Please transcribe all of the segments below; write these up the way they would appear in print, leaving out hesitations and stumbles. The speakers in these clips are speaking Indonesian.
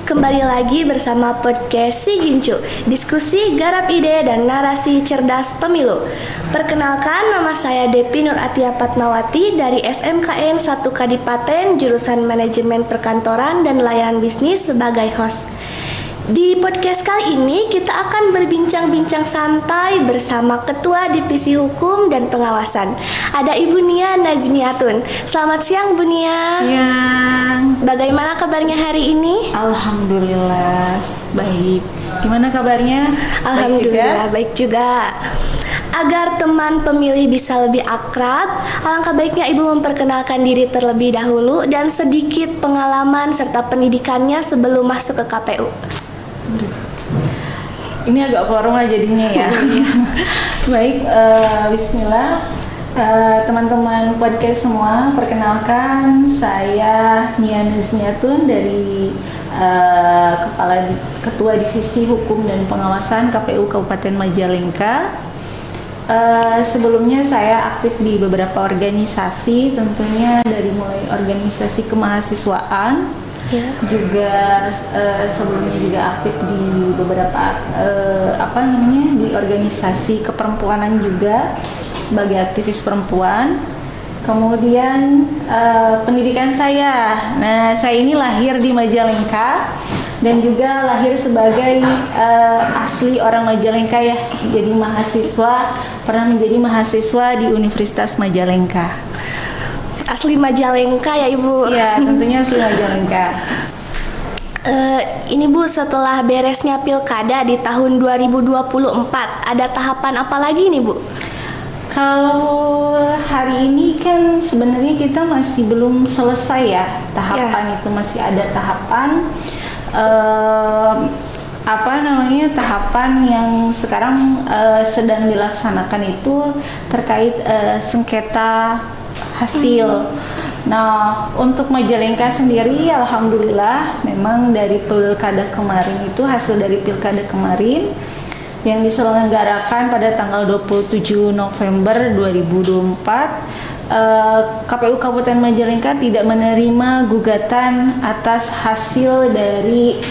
Kembali lagi bersama podcast Si Gincu, diskusi garap ide dan narasi cerdas pemilu. Perkenalkan, nama saya Depi Nur Atia Patmawati dari SMKN 1 Kadipaten, jurusan Manajemen Perkantoran dan Layanan Bisnis sebagai host. Di podcast kali ini kita akan berbincang-bincang santai bersama Ketua Divisi Hukum dan Pengawasan. Ada Ibu Nia Nazmiatun. Selamat siang Bu Nia. Siang. Bagaimana kabarnya hari ini? Alhamdulillah baik. Gimana kabarnya? Alhamdulillah baik juga. Agar teman pemilih bisa lebih akrab, alangkah baiknya Ibu memperkenalkan diri terlebih dahulu dan sedikit pengalaman serta pendidikannya sebelum masuk ke KPU. Ini agak formal jadinya ya. Baik, bismillah. Teman-teman podcast semua, perkenalkan saya Nia Nazmiatun dari Ketua Divisi Hukum dan Pengawasan KPU Kabupaten Majalengka. Sebelumnya saya aktif di beberapa organisasi, tentunya dari mulai organisasi kemahasiswaan, juga sebelumnya juga aktif di beberapa di organisasi keperempuanan juga sebagai aktivis perempuan. Kemudian pendidikan saya, saya ini lahir di Majalengka dan juga lahir sebagai asli orang Majalengka ya, jadi pernah menjadi mahasiswa di Universitas Majalengka. Asli Majalengka ya Ibu? Iya, tentunya asli Majalengka. Ini Bu, setelah beresnya pilkada di tahun 2024, ada tahapan apa lagi nih Bu? Kalau hari ini kan sebenarnya kita masih belum selesai ya tahapan itu, masih ada tahapan tahapan yang sekarang sedang dilaksanakan itu terkait sengketa hasil. Nah, untuk Majalengka sendiri alhamdulillah memang dari pilkada kemarin itu, hasil dari pilkada kemarin yang diselenggarakan pada tanggal 27 November 2024, KPU Kabupaten Majalengka tidak menerima gugatan atas hasil dari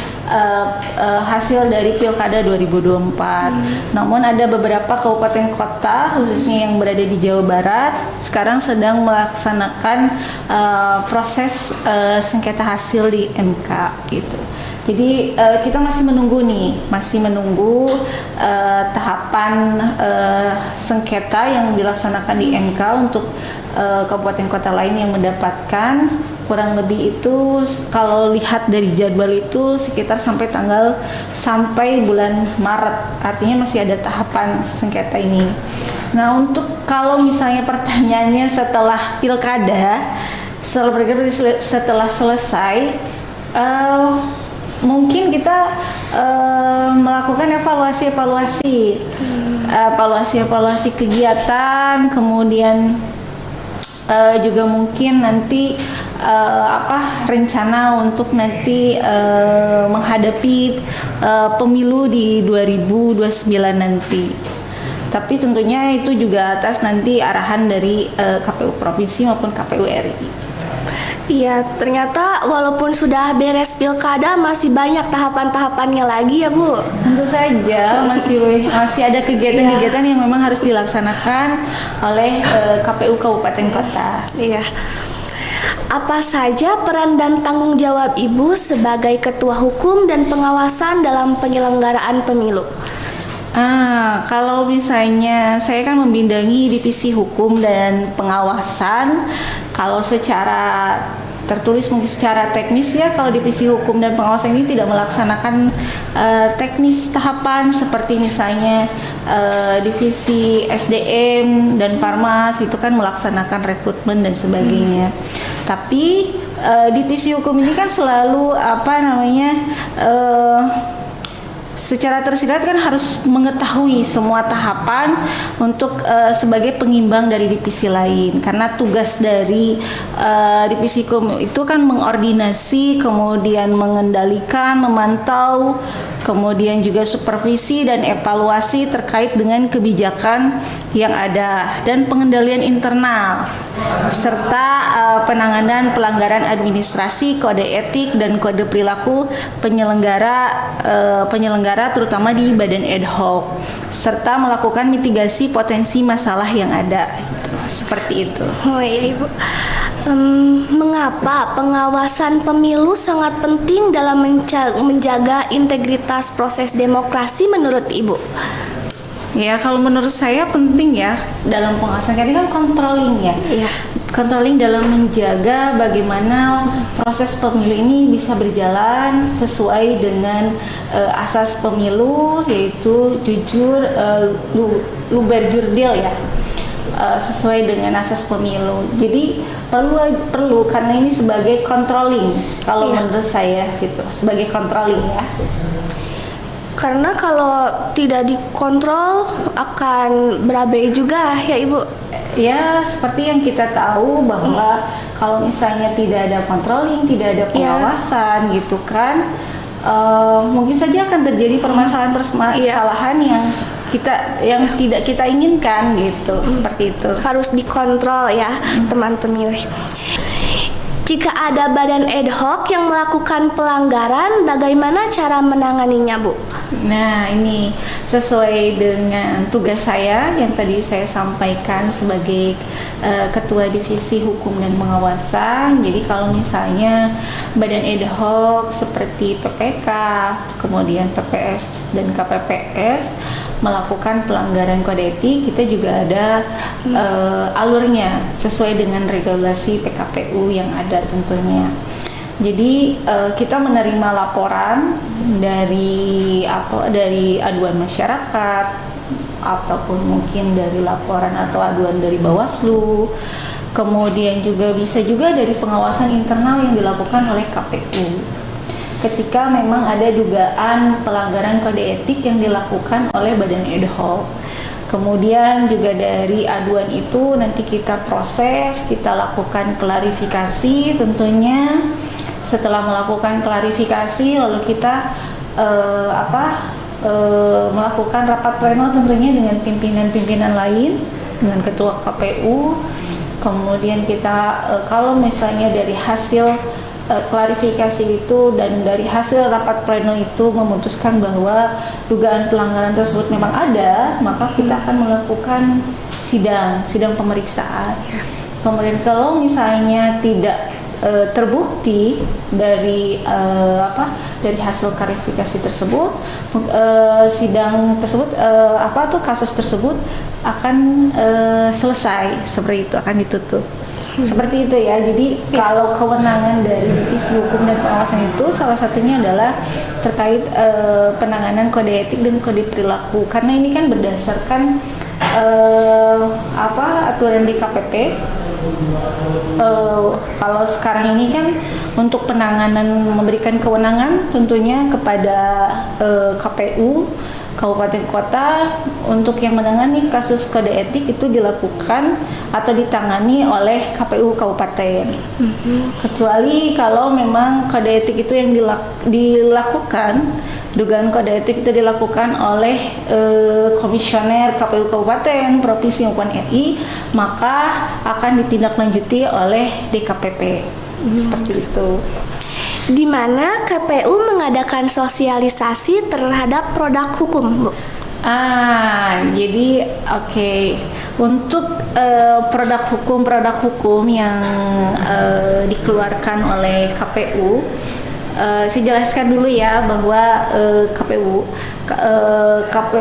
pilkada 2024. Namun ada beberapa kabupaten kota khususnya yang berada di Jawa Barat sekarang sedang melaksanakan proses sengketa hasil di MK gitu. Jadi kita masih menunggu tahapan sengketa yang dilaksanakan di MK untuk kabupaten kota lain yang mendapatkan. Kurang lebih itu kalau lihat dari jadwal itu sekitar sampai bulan Maret, artinya masih ada tahapan sengketa ini. Nah, untuk kalau misalnya pertanyaannya setelah pilkada, setelah selesai, mungkin kita melakukan evaluasi kegiatan, kemudian juga mungkin nanti rencana untuk nanti menghadapi pemilu di 2029 nanti. Tapi tentunya itu juga atas nanti arahan dari KPU Provinsi maupun KPU RI. Iya, ternyata walaupun sudah beres pilkada masih banyak tahapan-tahapannya lagi ya Bu? Tentu saja masih ada kegiatan-kegiatan yang memang harus dilaksanakan oleh KPU Kabupaten Kota. Iya. Apa saja peran dan tanggung jawab Ibu sebagai Ketua Hukum dan Pengawasan dalam penyelenggaraan pemilu? Kalau misalnya saya kan membidangi Divisi Hukum dan Pengawasan. Kalau secara tertulis mungkin secara teknis ya, kalau Divisi Hukum dan Pengawasan ini tidak melaksanakan teknis tahapan seperti misalnya Divisi SDM dan Parmas itu kan melaksanakan rekrutmen dan sebagainya. Tapi Divisi Hukum ini kan selalu secara tersirat kan harus mengetahui semua tahapan untuk sebagai pengimbang dari divisi lain, karena tugas dari divisi hukum itu kan mengordinasi, kemudian mengendalikan, memantau, kemudian juga supervisi dan evaluasi terkait dengan kebijakan yang ada dan pengendalian internal, serta penanganan pelanggaran administrasi, kode etik dan kode perilaku penyelenggara terutama di badan ad hoc, serta melakukan mitigasi potensi masalah yang ada. Seperti itu. Oh iya Ibu. Mengapa pengawasan pemilu sangat penting dalam menjaga integritas proses demokrasi menurut Ibu? Ya, kalau menurut saya penting ya dalam pengawasan, karena kan controlling ya. Iya. Controlling dalam menjaga bagaimana proses pemilu ini bisa berjalan sesuai dengan asas pemilu, yaitu jujur, luber jurdil ya. Sesuai dengan asas pemilu. Jadi perlu karena ini sebagai controlling kalau menurut saya gitu, sebagai controlling ya. Karena kalau tidak dikontrol akan berabai juga ya Ibu. Ya, seperti yang kita tahu bahwa kalau misalnya tidak ada controlling, tidak ada pengawasan gitu kan, mungkin saja akan terjadi permasalahan yang tidak kita inginkan gitu, seperti itu. Harus dikontrol ya teman pemilih. Jika ada badan ad hoc yang melakukan pelanggaran, bagaimana cara menanganinya, Bu? Nah, ini sesuai dengan tugas saya yang tadi saya sampaikan sebagai Ketua Divisi Hukum dan Pengawasan. Jadi kalau misalnya badan ad hoc seperti PPK, kemudian PPS dan KPPS melakukan pelanggaran kode etik, kita juga ada alurnya sesuai dengan regulasi PKPU yang ada tentunya. Jadi kita menerima laporan dari aduan masyarakat ataupun mungkin dari laporan atau aduan dari Bawaslu, kemudian bisa juga dari pengawasan internal yang dilakukan oleh KPU. Ketika memang ada dugaan pelanggaran kode etik yang dilakukan oleh badan ad hoc. Kemudian juga dari aduan itu nanti kita proses, kita lakukan klarifikasi tentunya. Setelah melakukan klarifikasi lalu kita melakukan rapat pleno tentunya dengan pimpinan-pimpinan lain, dengan ketua KPU. Kemudian kita kalau misalnya dari hasil klarifikasi itu dan dari hasil rapat pleno itu memutuskan bahwa dugaan pelanggaran tersebut memang ada, maka kita akan melakukan sidang pemeriksaan. Kemudian kalau misalnya tidak terbukti dari hasil klarifikasi tersebut, sidang tersebut kasus tersebut akan selesai, seperti itu, akan ditutup. Seperti itu ya. Jadi kalau kewenangan dari Divisi Hukum dan Pengawasan itu salah satunya adalah terkait penanganan kode etik dan kode perilaku, karena ini kan berdasarkan aturan DKPP. Kalau sekarang ini kan untuk penanganan memberikan kewenangan tentunya kepada KPU Kabupaten Kota untuk yang menangani kasus kode etik itu dilakukan atau ditangani oleh KPU Kabupaten. Kecuali kalau memang kode etik itu yang dilakukan, dugaan kode etik itu dilakukan oleh komisioner KPU Kabupaten, Provinsi maupun RI, maka akan ditindaklanjuti oleh DKPP. Seperti itu. Di mana KPU mengadakan sosialisasi terhadap produk hukum, Bu? Jadi untuk produk hukum yang dikeluarkan oleh KPU, saya jelaskan dulu ya bahwa KPU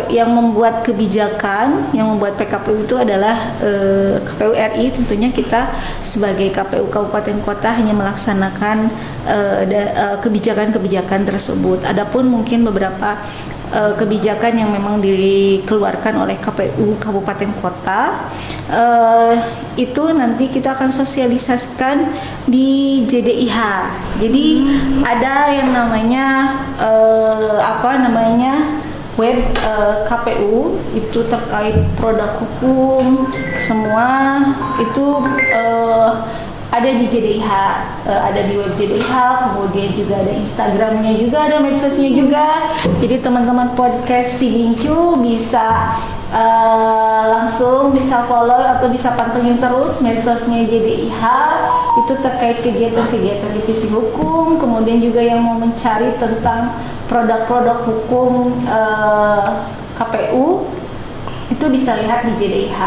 yang membuat kebijakan, yang membuat PKPU itu adalah KPU RI. Tentunya kita sebagai KPU Kabupaten Kota hanya melaksanakan kebijakan-kebijakan tersebut. Adapun mungkin beberapa kebijakan yang memang dikeluarkan oleh KPU Kabupaten Kota itu nanti kita akan sosialisasikan di JDIH. Jadi ada yang namanya web KPU itu terkait produk hukum semua itu ada di JDIH, ada di web JDIH, kemudian juga ada Instagramnya juga, ada medsosnya juga. Jadi teman-teman podcast Si Gincu bisa langsung bisa follow atau bisa pantengin terus medsosnya JDIH itu terkait kegiatan-kegiatan divisi hukum, kemudian juga yang mau mencari tentang produk-produk hukum KPU itu bisa lihat di JDIH.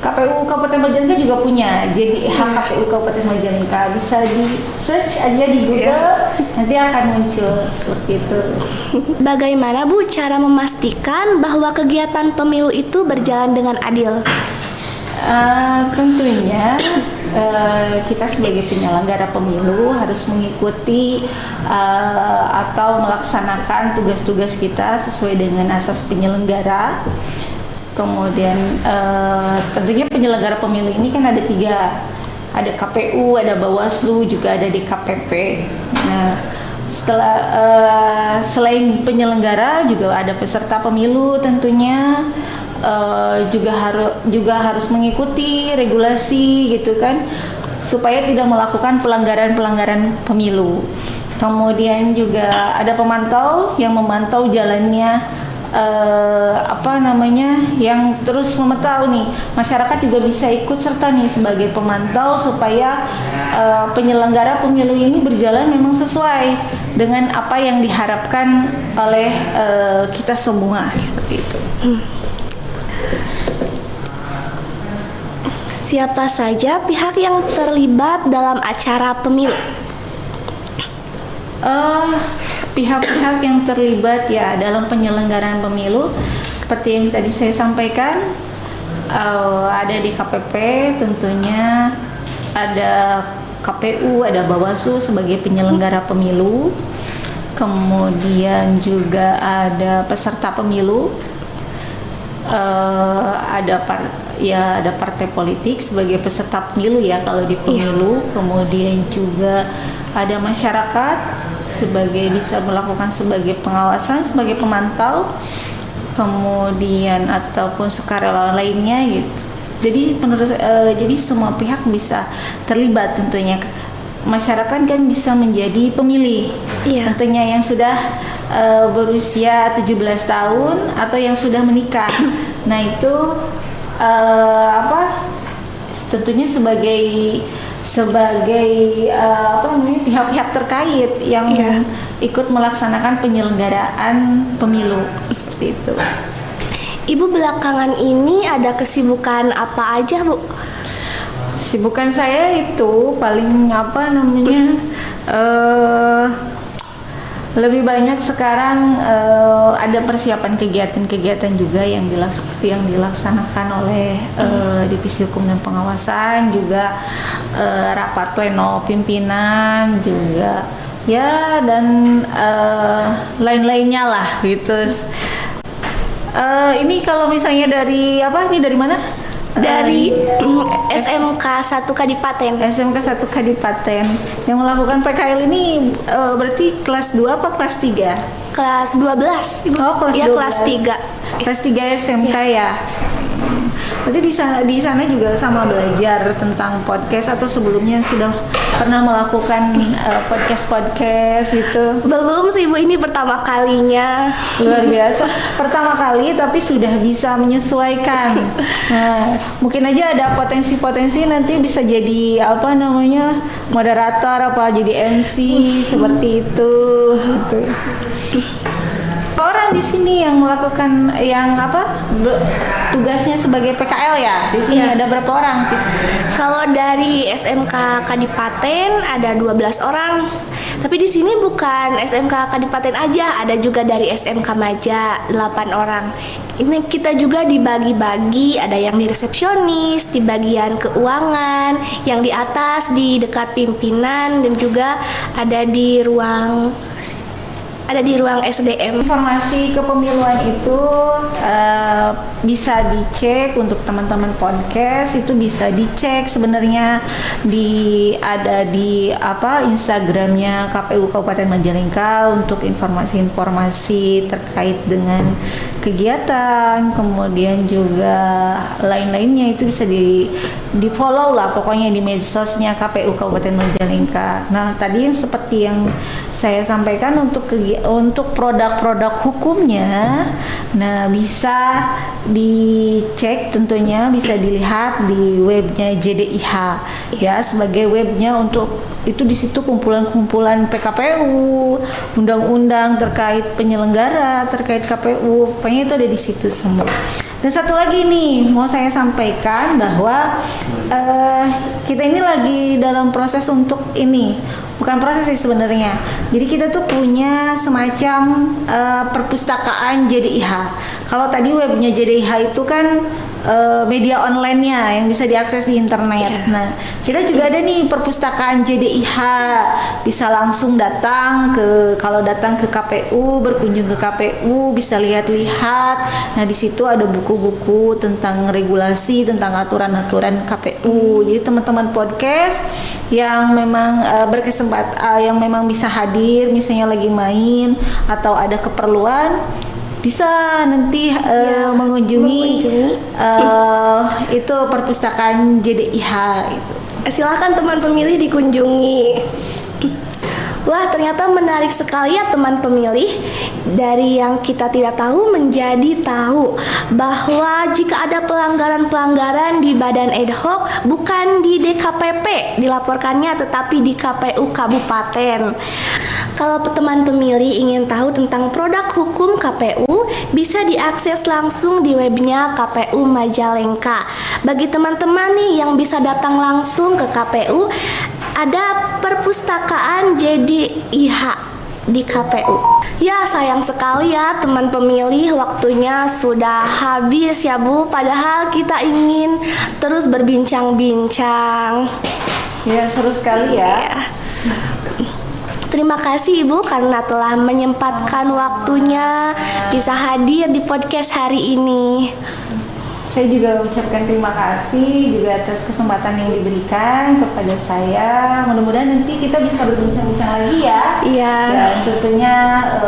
KPU Kabupaten Majalengka juga punya JDIH KPU Kabupaten Majalengka, bisa di search aja di Google, nanti akan muncul seperti itu. Bagaimana Bu cara memastikan bahwa kegiatan pemilu itu berjalan dengan adil? Tentunya kita sebagai penyelenggara pemilu harus mengikuti atau melaksanakan tugas-tugas kita sesuai dengan asas penyelenggara. Kemudian tentunya penyelenggara pemilu ini kan ada 3, ada KPU, ada Bawaslu, juga ada DKPP. Nah, selain penyelenggara juga ada peserta pemilu tentunya. Juga harus mengikuti regulasi gitu kan, supaya tidak melakukan pelanggaran pemilu. Kemudian juga ada pemantau yang memantau jalannya yang terus memantau nih, masyarakat juga bisa ikut serta nih sebagai pemantau supaya penyelenggara pemilu ini berjalan memang sesuai dengan apa yang diharapkan oleh kita semua seperti itu. Siapa saja pihak yang terlibat dalam acara pemilu? Pihak-pihak yang terlibat ya dalam penyelenggaraan pemilu seperti yang tadi saya sampaikan, ada di KPP tentunya, ada KPU, ada Bawaslu sebagai penyelenggara pemilu, kemudian juga ada peserta pemilu, ada partai politik sebagai peserta pemilu ya kalau di pemilu, kemudian juga ada masyarakat bisa melakukan sebagai pengawasan, sebagai pemantau, kemudian ataupun sukarelawan lainnya gitu. Jadi jadi semua pihak bisa terlibat tentunya. Masyarakat kan bisa menjadi pemilih, tentunya yang sudah berusia 17 tahun atau yang sudah menikah. Nah itu tentunya sebagai pihak-pihak terkait yang ikut melaksanakan penyelenggaraan pemilu seperti itu. Ibu belakangan ini ada kesibukan apa aja Bu? Sibukan saya itu paling lebih banyak sekarang ada persiapan kegiatan-kegiatan juga yang dilaksanakan oleh Divisi Hukum dan Pengawasan, juga rapat pleno pimpinan juga ya, dan lain-lainnya lah gitu. Ini kalau misalnya dari mana? Dari SMK 1 Kadipaten. SMK 1 Kadipaten yang melakukan PKL ini berarti kelas 2 apa kelas 3? Kelas 12 Ibu. Oh, kelas 12. Kelas 3. Kelas 3 SMK ya. Berarti di sana juga sama belajar tentang podcast, atau sebelumnya sudah pernah melakukan podcast gitu? Belum sih Bu, ini pertama kalinya. Luar biasa, pertama kali tapi sudah bisa menyesuaikan. Nah, mungkin aja ada potensi-potensi nanti bisa jadi moderator, jadi MC seperti itu. Orang di sini yang melakukan tugasnya sebagai PKL ya. Di sini ada berapa orang? Kalau dari SMK Kadipaten ada 12 orang. Tapi di sini bukan SMK Kadipaten aja, ada juga dari SMK Maja 8 orang. Ini kita juga dibagi-bagi, ada yang di resepsionis, di bagian keuangan, yang di atas di dekat pimpinan, dan juga ada di ruang ada di ruang SDM. Informasi kepemiluan itu bisa dicek untuk teman-teman podcast, itu bisa dicek sebenarnya ada di Instagramnya KPU Kabupaten Majalengka untuk informasi-informasi terkait dengan kegiatan, kemudian juga lain-lainnya itu bisa di follow lah pokoknya di medsosnya KPU Kabupaten Majalengka. Nah tadi yang seperti yang saya sampaikan untuk produk-produk hukumnya, nah bisa dicek tentunya, bisa dilihat di webnya JDIH ya, sebagai webnya untuk itu di situ kumpulan-kumpulan PKPU, undang-undang terkait penyelenggara, terkait KPU, pokoknya itu ada di situ semua. Dan satu lagi nih mau saya sampaikan bahwa kita ini lagi dalam proses untuk ini, bukan proses sih sebenarnya. Jadi kita tuh punya semacam perpustakaan JDIH. Kalau tadi webnya JDIH itu kan media online-nya yang bisa diakses di internet. Nah, kita juga ada nih perpustakaan JDIH. Bisa langsung kalau datang ke KPU, berkunjung ke KPU, bisa lihat-lihat. Nah, di situ ada buku-buku tentang regulasi, tentang aturan-aturan KPU. Jadi teman-teman podcast yang memang yang memang bisa hadir, misalnya lagi main atau ada keperluan, bisa nanti mengunjungi itu perpustakaan JDIH itu. Silakan teman pemilih dikunjungi. Wah, ternyata menarik sekali ya teman pemilih. Dari yang kita tidak tahu menjadi tahu bahwa jika ada pelanggaran-pelanggaran di badan ad hoc, bukan di DKPP dilaporkannya tetapi di KPU Kabupaten. Kalau teman pemilih ingin tahu tentang produk hukum KPU, bisa diakses langsung di webnya KPU Majalengka. Bagi teman-teman nih yang bisa datang langsung ke KPU, ada perpustakaan JDIH di KPU. Ya, sayang sekali ya teman pemilih, waktunya sudah habis ya Bu, padahal kita ingin terus berbincang-bincang. Ya, seru sekali ya. Terima kasih Ibu karena telah menyempatkan waktunya bisa hadir di podcast hari ini. Saya juga mengucapkan terima kasih juga atas kesempatan yang diberikan kepada saya. Mudah-mudahan nanti kita bisa berbincang-bincang lagi ya. Iya. Dan tentunya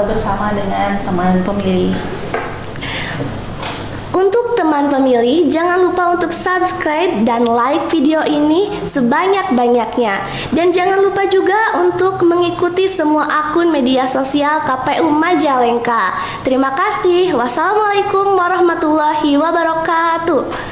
bersama dengan teman pemilih. Untuk teman pemilih, jangan lupa untuk subscribe dan like video ini sebanyak-banyaknya. Dan jangan lupa juga untuk mengikuti semua akun media sosial KPU Majalengka. Terima kasih. Wassalamualaikum warahmatullahi wabarakatuh.